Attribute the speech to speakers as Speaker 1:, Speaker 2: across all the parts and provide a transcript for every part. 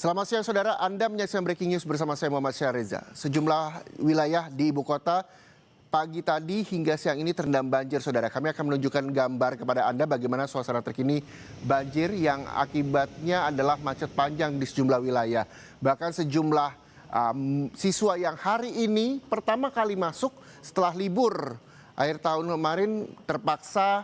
Speaker 1: Selamat siang saudara, Anda menyaksikan Breaking News bersama saya Muhammad Syahriza. Sejumlah wilayah di ibu kota pagi tadi hingga siang ini terendam banjir saudara. Kami akan menunjukkan gambar kepada Anda bagaimana suasana terkini banjir yang akibatnya adalah macet panjang di sejumlah wilayah. Bahkan sejumlah siswa yang hari ini pertama kali masuk setelah libur akhir tahun kemarin terpaksa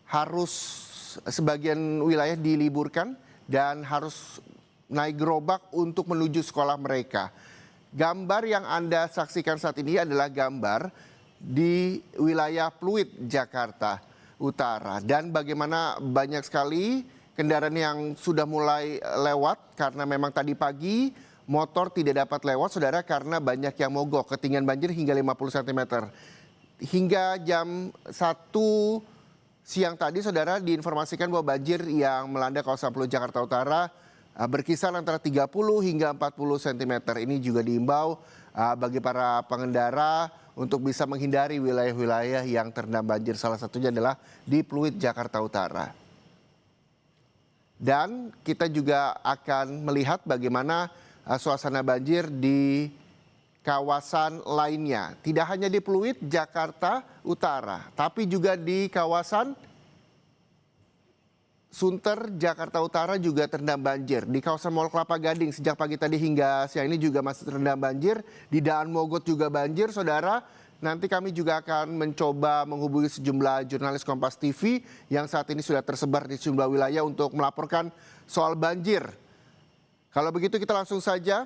Speaker 1: harus sebagian wilayah diliburkan dan harus naik gerobak untuk menuju sekolah mereka. Gambar yang Anda saksikan saat ini adalah gambar di wilayah Pluit, Jakarta Utara. Dan bagaimana banyak sekali kendaraan yang sudah mulai lewat karena memang tadi pagi motor tidak dapat lewat saudara karena banyak yang mogok. Ketinggian banjir hingga 50 cm. Hingga jam 1 siang tadi saudara diinformasikan bahwa banjir yang melanda kawasan Pluit, Jakarta Utara berkisar antara 30 hingga 40 cm. Ini juga diimbau bagi para pengendara untuk bisa menghindari wilayah-wilayah yang terendam banjir. Salah satunya adalah di Pluit, Jakarta Utara. Dan kita juga akan melihat bagaimana suasana banjir di kawasan lainnya. Tidak hanya di Pluit, Jakarta Utara, tapi juga di kawasan Sunter, Jakarta Utara juga terendam banjir. Di kawasan Mall Kelapa Gading sejak pagi tadi hingga siang ini juga masih terendam banjir. Di Daan Mogot juga banjir, saudara. Nanti kami juga akan mencoba menghubungi sejumlah jurnalis Kompas TV yang saat ini sudah tersebar di sejumlah wilayah untuk melaporkan soal banjir. Kalau begitu kita langsung saja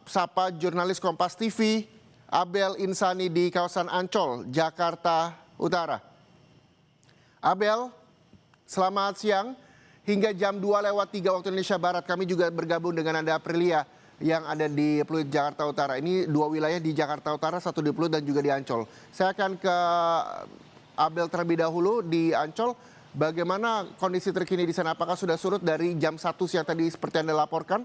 Speaker 1: sapa jurnalis Kompas TV, Abel Insani di kawasan Ancol, Jakarta Utara. Abel, selamat siang. Hingga jam 2:03 waktu Indonesia Barat kami juga bergabung dengan Anda Aprilia yang ada di Pluit, Jakarta Utara. Ini dua wilayah di Jakarta Utara, satu di Pluit dan juga di Ancol. Saya akan ke Abel terlebih dahulu di Ancol. Bagaimana kondisi terkini di sana? Apakah sudah surut dari jam 1 siang tadi seperti Anda laporkan?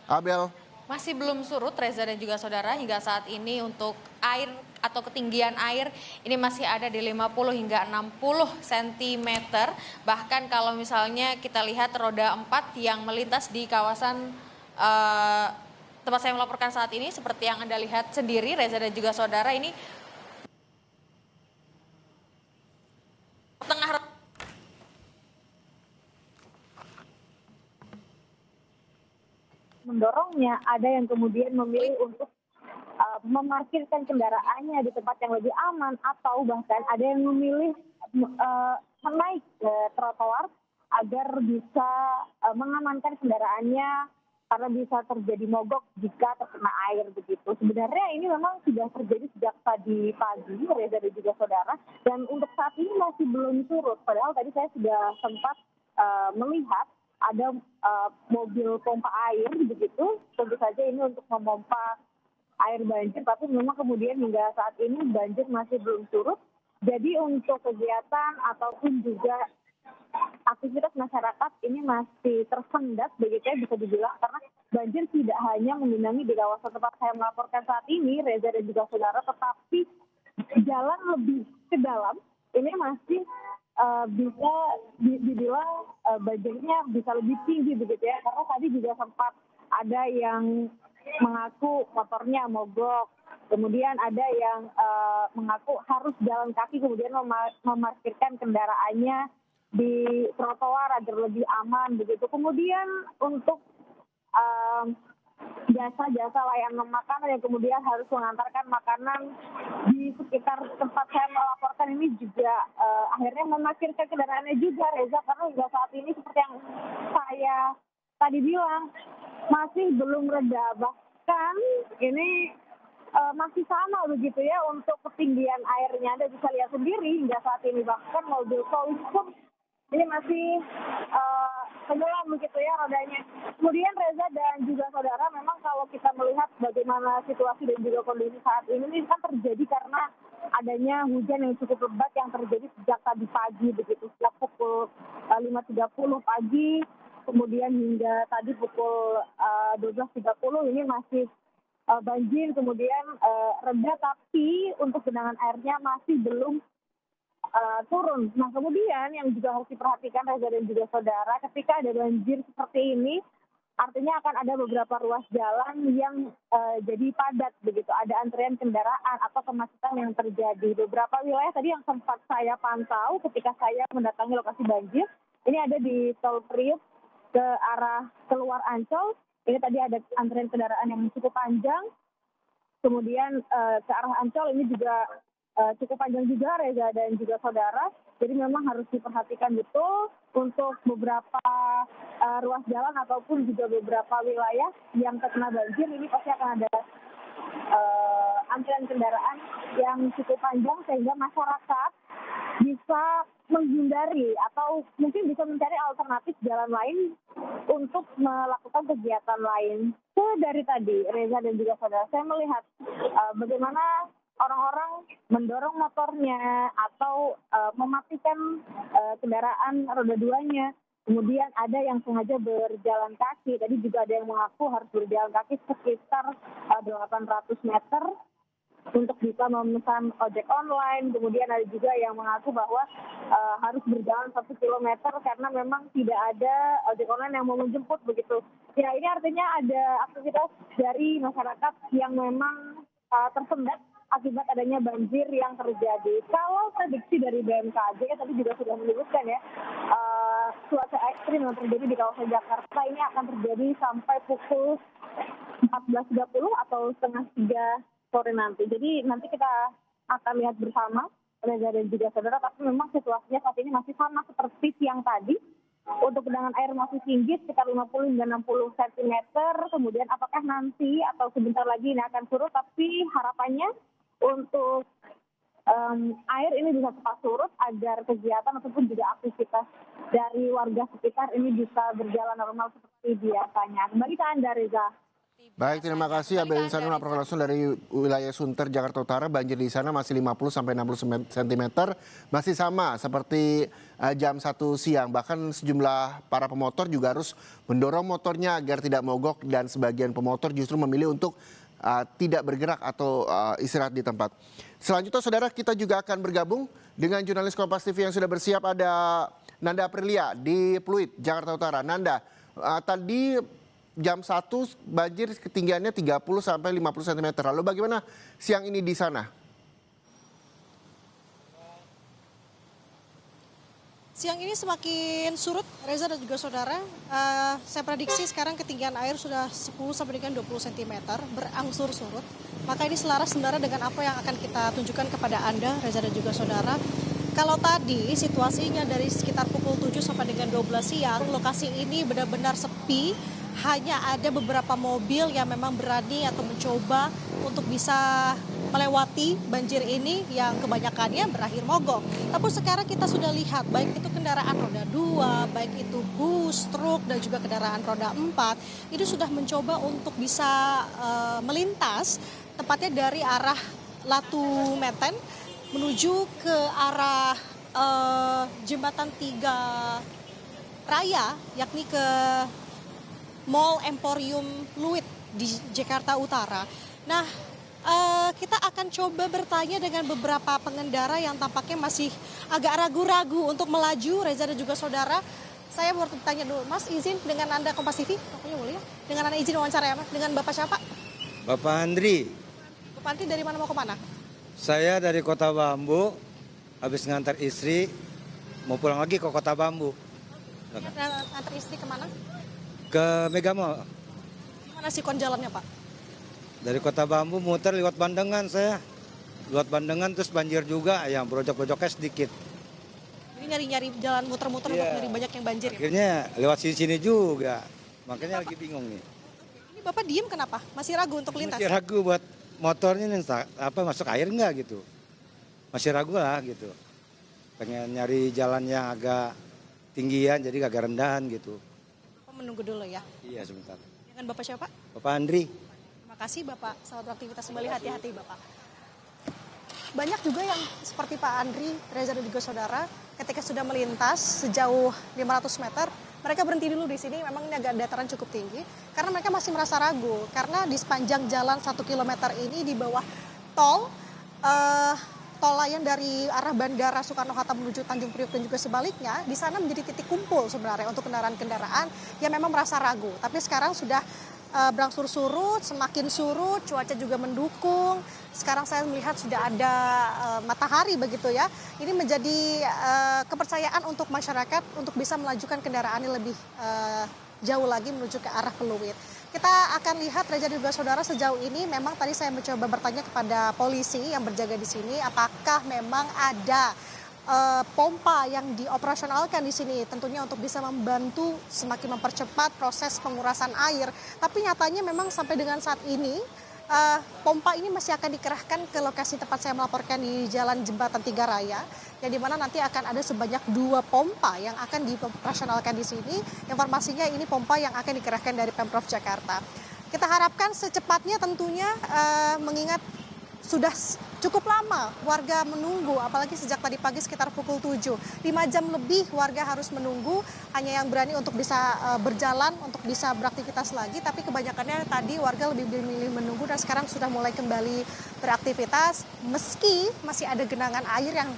Speaker 1: Abel.
Speaker 2: Masih belum surut Reza dan juga saudara hingga saat ini untuk air atau ketinggian air ini masih ada di 50 hingga 60 cm. Bahkan kalau misalnya kita lihat roda 4 yang melintas di kawasan tempat saya melaporkan saat ini seperti yang Anda lihat sendiri Reza dan juga saudara ini tengah
Speaker 3: mendorongnya, ada yang kemudian memilih untuk memarkirkan kendaraannya di tempat yang lebih aman atau bahkan ada yang memilih menaik ke trotoar agar bisa mengamankan kendaraannya karena bisa terjadi mogok jika terkena air begitu. Sebenarnya ini memang sudah terjadi sejak tadi pagi, Reza dan juga saudara, dan untuk saat ini masih belum surut. Padahal tadi saya sudah sempat melihat ada mobil pompa air begitu, tentu saja ini untuk memompa air banjir, tapi memang kemudian hingga saat ini banjir masih belum surut. Jadi untuk kegiatan ataupun juga aktivitas masyarakat ini masih tersendat begitu ya bisa dibilang, karena banjir tidak hanya menggenangi di kawasan tempat saya melaporkan saat ini, Reza dan juga saudara, tetapi jalan lebih ke dalam ini masih bisa dibilang banjirnya bisa lebih tinggi begitu ya, karena tadi juga sempat ada yang mengaku motornya mogok, kemudian ada yang mengaku harus jalan kaki kemudian memarkirkan kendaraannya di trotoar agar lebih aman begitu. Kemudian untuk jasa-jasa layanan makanan yang kemudian harus mengantarkan makanan di sekitar tempat saya melaporkan ini juga akhirnya memarkirkan kendaraannya juga, Reza, karena hingga saat ini seperti yang saya tadi bilang masih belum reda, bahkan ini masih sama begitu ya untuk ketinggian airnya. Anda bisa lihat sendiri hingga saat ini bahkan mobil polis pun ini masih tenggelam begitu ya rodanya. Kemudian Reza dan juga saudara, memang kalau kita melihat bagaimana situasi dan juga kondisi saat ini kan terjadi karena adanya hujan yang cukup lebat yang terjadi sejak tadi pagi begitu, sejak pukul 5.30 pagi, kemudian hingga tadi pukul 12.30 ini masih banjir, kemudian reda, tapi untuk genangan airnya masih belum turun. Nah, kemudian yang juga harus diperhatikan Reza dan juga saudara, ketika ada banjir seperti ini, artinya akan ada beberapa ruas jalan yang jadi padat begitu. Ada antrian kendaraan atau kemacetan yang terjadi. Beberapa wilayah tadi yang sempat saya pantau ketika saya mendatangi lokasi banjir, ini ada di Tol Priuk ke arah keluar Ancol. Ini tadi ada antrian kendaraan yang cukup panjang. Kemudian ke arah Ancol ini juga cukup panjang juga, Reza dan juga saudara. Jadi memang harus diperhatikan betul untuk beberapa ruas jalan ataupun juga beberapa wilayah yang terkena banjir. Ini pasti akan ada antrian kendaraan yang cukup panjang sehingga masyarakat bisa menghindari atau mungkin bisa mencari alternatif jalan lain untuk melakukan kegiatan lain. Dari tadi, Reza dan juga saudara, saya melihat bagaimana orang-orang mendorong motornya atau mematikan kendaraan roda duanya. Kemudian ada yang sengaja berjalan kaki. Tadi juga ada yang mengaku harus berjalan kaki sekitar 800 meter untuk bisa memesan ojek online. Kemudian ada juga yang mengaku bahwa harus berjalan 1 kilometer karena memang tidak ada ojek online yang mau menjemput begitu. Ya, ini artinya ada aktivitas dari masyarakat yang memang tersendat akibat adanya banjir yang terjadi. Kalau prediksi dari BMKG tadi juga sudah menyebutkan ya, cuaca ekstrim yang terjadi di kawasan Jakarta ini akan terjadi sampai pukul 14.30 atau setengah 3 sore nanti. Jadi nanti kita akan lihat bersama, Reza dan juga saudara, tapi memang situasinya saat ini masih sama seperti siang tadi. Untuk genangan air masih tinggi sekitar 50 hingga 60 cm. Kemudian apakah nanti atau sebentar lagi ini akan surut, tapi harapannya untuk air ini bisa cepat surut agar kegiatan ataupun juga aktivitas dari warga sekitar ini bisa berjalan normal seperti biasanya. Kembali ke Anda, Reza.
Speaker 1: Baik, terima kasih Abel Insani melaporkan langsung dari wilayah Sunter, Jakarta Utara. Banjir di sana masih 50 sampai 60 cm, masih sama seperti jam 1 siang. Bahkan sejumlah para pemotor juga harus mendorong motornya agar tidak mogok dan sebagian pemotor justru memilih untuk tidak bergerak atau istirahat di tempat. Selanjutnya saudara, kita juga akan bergabung dengan jurnalis Kompas TV yang sudah bersiap. Ada Nanda Aprilia di Pluit, Jakarta Utara. Nanda, tadi jam 1 banjir ketinggiannya 30 sampai 50 cm. Lalu bagaimana siang ini di sana?
Speaker 4: Siang ini semakin surut, Reza dan juga saudara. Saya prediksi sekarang ketinggian air sudah 10 sampai dengan 20 cm, berangsur surut. Maka ini selaras sebenarnya dengan apa yang akan kita tunjukkan kepada Anda, Reza dan juga saudara. Kalau tadi situasinya dari sekitar pukul 7 sampai dengan 12 siang, lokasi ini benar-benar sepi. Hanya ada beberapa mobil yang memang berani atau mencoba untuk bisa melewati banjir ini yang kebanyakannya berakhir mogok. Tapi sekarang kita sudah lihat baik itu kendaraan roda 2, baik itu bus, truk, dan juga kendaraan roda 4, itu sudah mencoba untuk bisa melintas, tepatnya dari arah Latu Meten menuju ke arah Jembatan 3 Raya, yakni ke Mall Emporium Pluit di Jakarta Utara. Nah, kita akan coba bertanya dengan beberapa pengendara yang tampaknya masih agak ragu-ragu untuk melaju, Reza dan juga saudara. Saya mau bertanya dulu, Mas, izin dengan Anda Kompas TV, pokoknya boleh ya? Dengan Anda izin wawancara ya, Mas? Dengan Bapak siapa?
Speaker 5: Bapak Andri.
Speaker 4: Bapak Andri dari mana mau ke mana?
Speaker 5: Saya dari Kota Bambu, habis ngantar istri, mau pulang lagi ke Kota Bambu.
Speaker 4: Antar istri kemana?
Speaker 5: Ke Mega Mall.
Speaker 4: Gimana sih kon jalannya, Pak?
Speaker 5: Dari Kota Bambu muter lewat Bandengan saya. Lewat Bandengan terus banjir juga, yang brojok-brojoknya sedikit.
Speaker 4: Jadi nyari-nyari jalan muter-muter untuk nyari banyak yang banjir ya?
Speaker 5: Akhirnya lewat sini-sini juga. Makanya lagi bingung nih.
Speaker 4: Ini Bapak diem kenapa? Masih ragu untuk lintas?
Speaker 5: Masih ragu buat motornya nih, masuk air enggak gitu. Masih ragu lah gitu. Pengen nyari jalan yang agak tinggian jadi agak rendahan gitu.
Speaker 4: Menunggu dulu ya.
Speaker 5: Iya sebentar.
Speaker 4: Dengan Bapak siapa?
Speaker 5: Bapak Andri.
Speaker 4: Terima kasih Bapak. Selamat beraktivitas kembali, hati-hati Bapak. Banyak juga yang seperti Pak Andri, Reza dan juga saudara, ketika sudah melintas sejauh 500 meter, mereka berhenti dulu di sini. Memang ini agak dataran cukup tinggi, karena mereka masih merasa ragu. Karena di sepanjang jalan 1 km ini di bawah tol, tol layang dari arah Bandara Soekarno-Hatta menuju Tanjung Priok dan juga sebaliknya, di sana menjadi titik kumpul sebenarnya untuk kendaraan-kendaraan yang memang merasa ragu. Tapi sekarang sudah berangsur surut, semakin surut, cuaca juga mendukung. Sekarang saya melihat sudah ada matahari begitu ya. Ini menjadi kepercayaan untuk masyarakat untuk bisa melajukan kendaraannya lebih jauh lagi menuju ke arah Peluit. Kita akan lihat Reza dan juga saudara sejauh ini memang tadi saya mencoba bertanya kepada polisi yang berjaga di sini apakah memang ada pompa yang dioperasionalkan di sini tentunya untuk bisa membantu semakin mempercepat proses pengurasan air. Tapi nyatanya memang sampai dengan saat ini pompa ini masih akan dikerahkan ke lokasi tempat saya melaporkan di Jalan Jembatan Tiga Raya, yang dimana nanti akan ada sebanyak 2 pompa yang akan dioperasionalkan di sini. Informasinya ini pompa yang akan dikerahkan dari Pemprov Jakarta. Kita harapkan secepatnya tentunya mengingat sudah cukup lama warga menunggu, apalagi sejak tadi pagi sekitar pukul 7. 5 jam lebih warga harus menunggu, hanya yang berani untuk bisa berjalan, untuk bisa beraktivitas lagi. Tapi kebanyakannya tadi warga lebih memilih menunggu dan sekarang sudah mulai kembali beraktivitas. Meski masih ada genangan air yang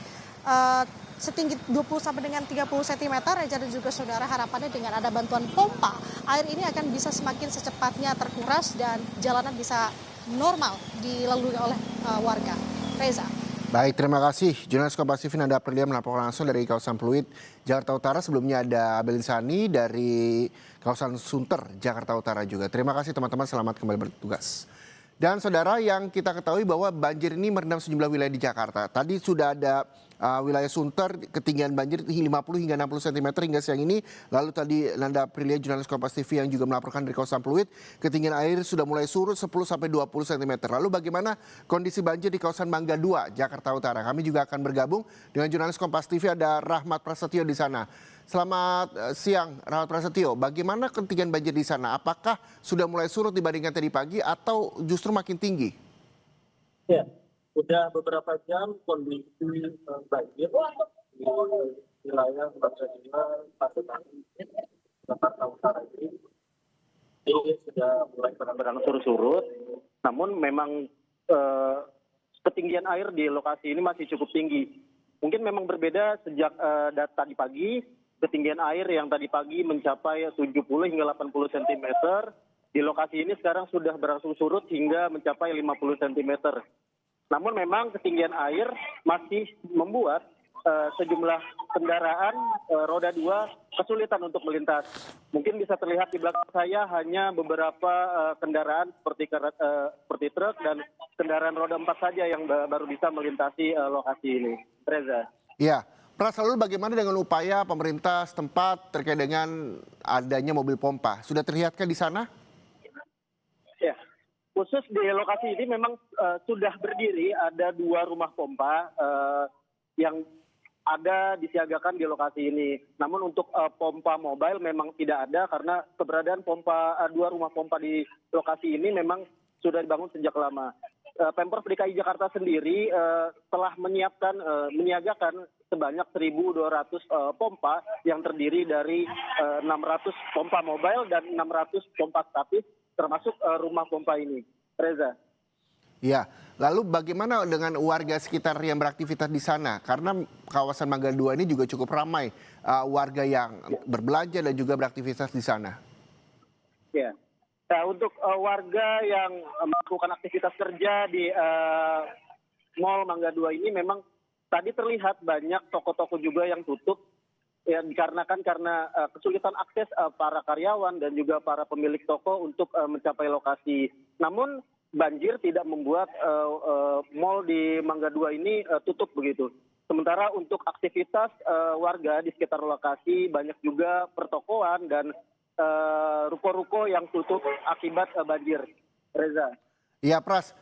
Speaker 4: setinggi 20 sampai dengan 30 cm, Reza dan juga saudara, harapannya dengan ada bantuan pompa, air ini akan bisa semakin secepatnya terkuras dan jalanan bisa normal dilalui oleh warga. Reza.
Speaker 1: Baik, terima kasih. Jurnalis Kompas TV Nanda Aprilia melaporkan langsung dari kawasan Pluit, Jakarta Utara. Sebelumnya ada Abel Insani dari kawasan Sunter, Jakarta Utara juga. Terima kasih teman-teman, selamat kembali bertugas. Dan saudara, yang kita ketahui bahwa banjir ini merendam sejumlah wilayah di Jakarta. Tadi sudah ada wilayah Sunter, ketinggian banjir 50 hingga 60 cm hingga siang ini. Lalu tadi Nanda Aprilia, jurnalis Kompas TV yang juga melaporkan dari kawasan Pluit, ketinggian air sudah mulai surut 10 sampai 20 cm. Lalu bagaimana kondisi banjir di kawasan Mangga 2, Jakarta Utara? Kami juga akan bergabung dengan jurnalis Kompas TV, ada Rahmat Prasetyo di sana. Selamat siang, Rahmat Prasetyo. Bagaimana ketinggian banjir di sana? Apakah sudah mulai surut dibandingkan tadi pagi atau justru makin tinggi?
Speaker 6: Ya, sudah beberapa jam kondisi banjir di wilayah Paseban, Jakarta Utara ini sudah mulai berangsur surut. Namun memang ketinggian air di lokasi ini masih cukup tinggi. Mungkin memang berbeda sejak data di pagi. Ketinggian air yang tadi pagi mencapai 70 hingga 80 cm. Di lokasi ini sekarang sudah berangsur surut hingga mencapai 50 cm. Namun memang ketinggian air masih membuat sejumlah kendaraan roda 2 kesulitan untuk melintas. Mungkin bisa terlihat di belakang saya hanya beberapa kendaraan seperti truk dan kendaraan roda 4 saja yang baru bisa melintasi lokasi ini. Reza.
Speaker 1: Ya. Pras, lalu bagaimana dengan upaya pemerintah setempat terkait dengan adanya mobil pompa? Sudah terlihatkah di sana?
Speaker 6: Ya, khusus di lokasi ini memang sudah berdiri ada 2 rumah pompa yang ada disiagakan di lokasi ini. Namun untuk pompa mobile memang tidak ada karena keberadaan 2 rumah pompa di lokasi ini memang sudah dibangun sejak lama. Pemprov DKI Jakarta sendiri telah menyiagakan sebanyak 1.200 pompa yang terdiri dari 600 pompa mobile dan 600 pompa statis termasuk rumah pompa ini. Reza.
Speaker 1: Ya, lalu bagaimana dengan warga sekitar yang beraktivitas di sana? Karena kawasan Mangga 2 ini juga cukup ramai warga yang berbelanja dan juga beraktivitas di sana.
Speaker 6: Ya. Nah, untuk warga yang melakukan aktivitas kerja di Mall Mangga 2 ini memang tadi terlihat banyak toko-toko juga yang tutup ya, dikarenakan karena kesulitan akses para karyawan dan juga para pemilik toko untuk mencapai lokasi. Namun banjir tidak membuat mall di Mangga 2 ini tutup begitu. Sementara untuk aktivitas warga di sekitar lokasi banyak juga pertokoan dan ruko-ruko yang tutup akibat banjir. Reza.
Speaker 1: Iya, Pras.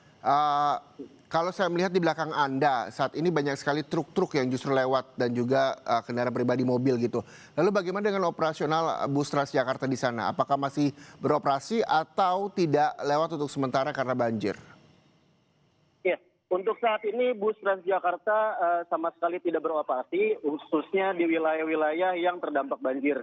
Speaker 1: Kalau saya melihat di belakang Anda, saat ini banyak sekali truk-truk yang justru lewat dan juga kendaraan pribadi mobil gitu. Lalu bagaimana dengan operasional bus Transjakarta di sana? Apakah masih beroperasi atau tidak lewat untuk sementara karena banjir?
Speaker 6: Ya, untuk saat ini bus Transjakarta sama sekali tidak beroperasi, khususnya di wilayah-wilayah yang terdampak banjir.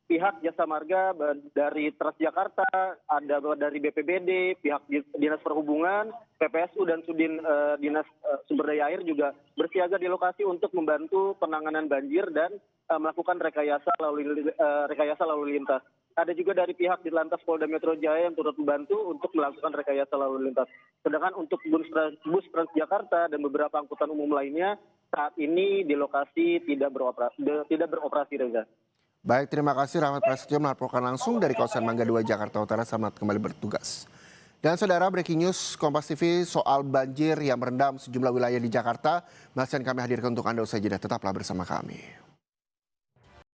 Speaker 6: pihak Jasa Marga, dari Transjakarta, ada dari BPBD, pihak Dinas Perhubungan, PPSU dan Sudin Dinas Sumber Daya Air juga bersiaga di lokasi untuk membantu penanganan banjir dan melakukan rekayasa lalu lintas. Ada juga dari pihak Ditlantas Polda Metro Jaya yang turut membantu untuk melakukan rekayasa lalu lintas. Sedangkan untuk bus Transjakarta dan beberapa angkutan umum lainnya saat ini di lokasi tidak beroperasi, Reza.
Speaker 1: Baik, terima kasih Rahmat Prasetyo melaporkan langsung dari kawasan Mangga 2 Jakarta Utara. Selamat kembali bertugas. Dan saudara, breaking news Kompas TV soal banjir yang merendam sejumlah wilayah di Jakarta. Masih kami hadirkan untuk Anda usai jeda. Tetaplah bersama kami.